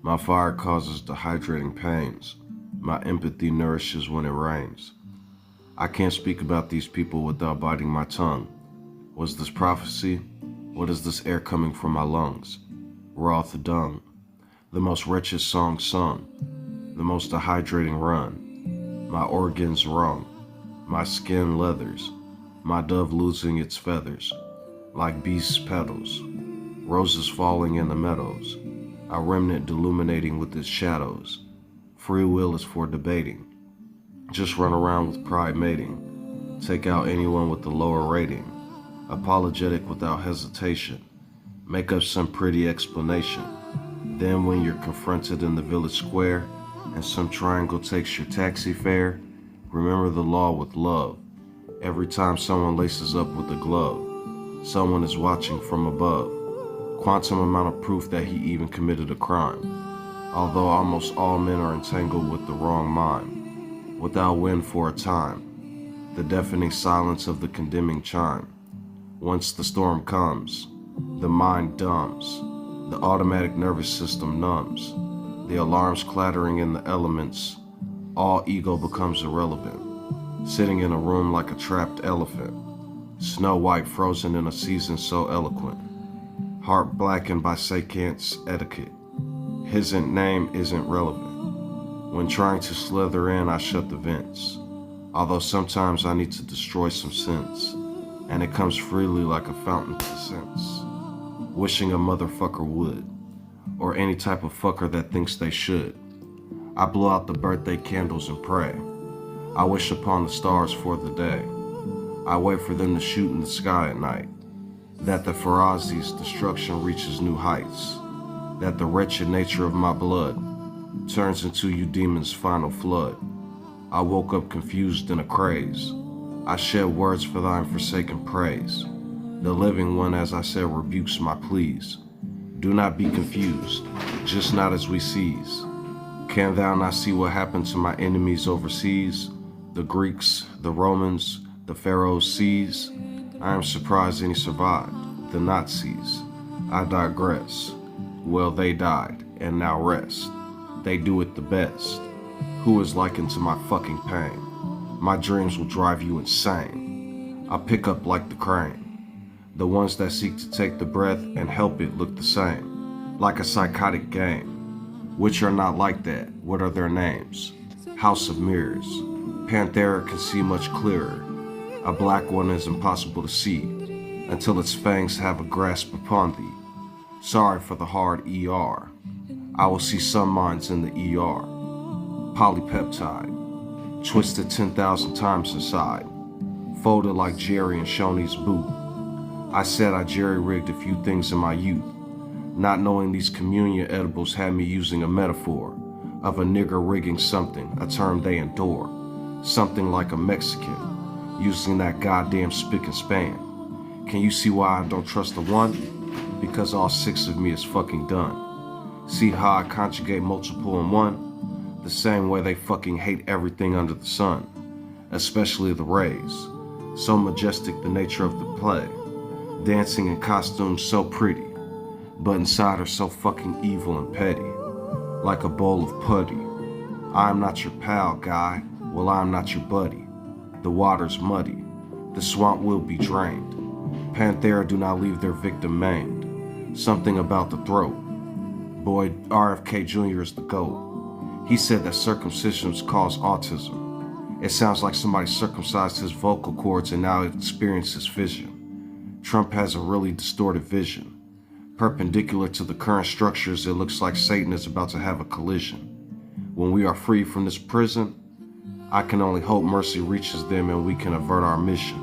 My fire causes dehydrating pains. My empathy nourishes when it rains. I can't speak about these people without biting my tongue. Was this prophecy? What is this air coming from my lungs? Raw the dung. The most wretched song sung. The most dehydrating run. My organs wrung. My skin leathers. My dove losing its feathers. Like beasts' petals. Roses falling in the meadows. A remnant illuminating with its shadows. Free will is for debating. Just run around with pride mating. Take out anyone with the lower rating. Apologetic without hesitation. Make up some pretty explanation. Then when you're confronted in the village square and some triangle takes your taxi fare, remember the law with love. Every time someone laces up with a glove, someone is watching from above. Quantum amount of proof that he even committed a crime. Although almost all men are entangled with the wrong mind, without wind for a time, the deafening silence of the condemning chime. Once the storm comes, the mind dumbs, the automatic nervous system numbs, the alarms clattering in the elements, all ego becomes irrelevant, sitting in a room like a trapped elephant, Snow White frozen in a season so eloquent, heart blackened by Sakant's etiquette. His name isn't relevant. When trying to slither in, I shut the vents. Although sometimes I need to destroy some sense, and it comes freely like a fountain to sense. Wishing a motherfucker would, or any type of fucker that thinks they should. I blow out the birthday candles and pray. I wish upon the stars for the day. I wait for them to shoot in the sky at night. That the Farazi's destruction reaches new heights. That the wretched nature of my blood turns into you demons' final flood. I woke up confused in a craze. I shed words for thine forsaken praise. The living one, as I said, rebukes my pleas. Do not be confused, just not as we seize. Can thou not see what happened to my enemies overseas? The Greeks, the Romans, the Pharaohs seas? I am surprised any survived, the Nazis. I digress. Well, they died, and now rest. They do it the best. Who is likened to my fucking pain? My dreams will drive you insane. I pick up like the crane. The ones that seek to take the breath and help it look the same, like a psychotic game. Which are not like that, what are their names? House of Mirrors. Panthera can see much clearer. A black one is impossible to see, until its fangs have a grasp upon thee. Sorry for the hard ER. I will see some minds in the ER. Polypeptide, twisted 10,000 times inside, folded like Jerry and Shoney's boot. I said I jerry-rigged a few things in my youth, not knowing these communion edibles had me using a metaphor of a nigger rigging something, a term they endure. Something like a Mexican, using that goddamn spick and span. Can you see why I don't trust the one? Because all six of me is fucking done. See how I conjugate multiple in one? The same way they fucking hate everything under the sun, especially the rays. So majestic the nature of the play. Dancing in costumes so pretty, but inside are so fucking evil and petty. Like a bowl of putty. I am not your pal, guy. Well, I am not your buddy. The water's muddy. The swamp will be drained. Panthera do not leave their victim maimed. Something about the throat. Boy, RFK Jr. is the GOAT. He said that circumcisions cause autism. It sounds like somebody circumcised his vocal cords and now experiences vision. Trump has a really distorted vision. Perpendicular to the current structures, it looks like Satan is about to have a collision. When we are free from this prison, I can only hope mercy reaches them and we can avert our mission.